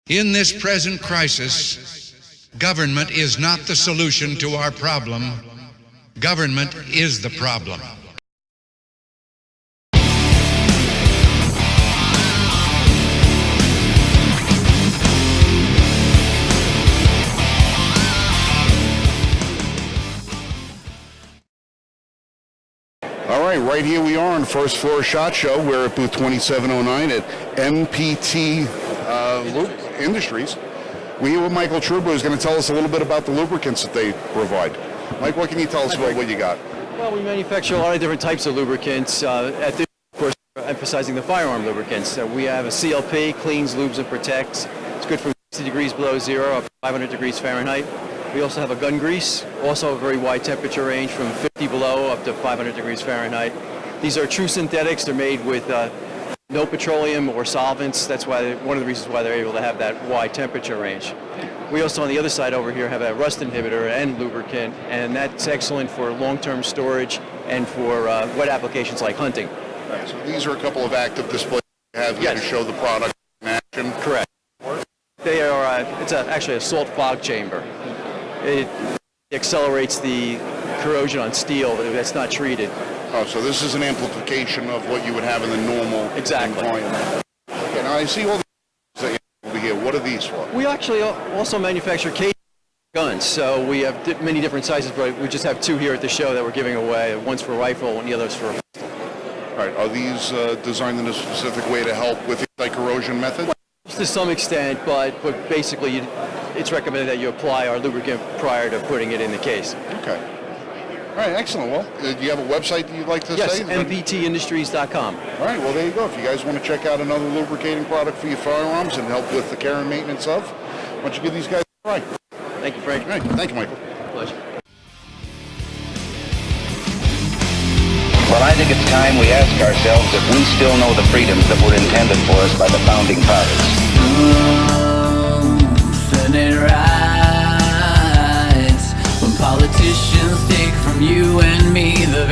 In this present crisis, government is not the solution to our problem. Government is the problem. All right here we are on the first floor SHOT Show. We're at booth 2709 at MPT Industries. We're here with Michael Truber, who's going to tell us a little bit about the lubricants that they provide. Mike, what can you tell us about what you got? Well, we manufacture a lot of different types of lubricants. At this, of course, we're emphasizing the firearm lubricants. We have a CLP, cleans, lubes, and protects. It's good from 60 degrees below zero up to 500 degrees Fahrenheit. We also have a gun grease, also a very wide temperature range from 50 below up to 500 degrees Fahrenheit. These are true synthetics. They're made with no petroleum or solvents. That's why one of the reasons why they're able to have that wide temperature range. We also, on the other side over here, have a rust inhibitor and lubricant, and that's excellent for long-term storage and for wet applications like hunting. Right, so these are a couple of active displays you have here to show the product in action. Correct. They are. It's actually a salt fog chamber. It accelerates the corrosion on steel that's not treated. Oh, so this is an amplification of what you would have in the normal environment. Okay, now I see all the over here. What are these for? We actually also manufacture case guns, so we have many different sizes, but we just have two here at the show that we're giving away. One's for rifle and the other's for pistol. All right, are these designed in a specific way to help with the anti-corrosion method? Well, to some extent, but basically it's recommended that you apply our lubricant prior to putting it in the case. Okay. All right, excellent. Well, do you have a website that you'd like to say? Yes, mptindustries.com. All right, well, there you go. If you guys want to check out another lubricating product for your firearms and help with the care and maintenance of, why don't you give these guys a try? Thank you, Frank. All right, thank you, Michael. Pleasure. Well, I think it's time we ask ourselves if we still know the freedoms that were intended for us by the founding fathers. Senate rights, when politicians take from you and me the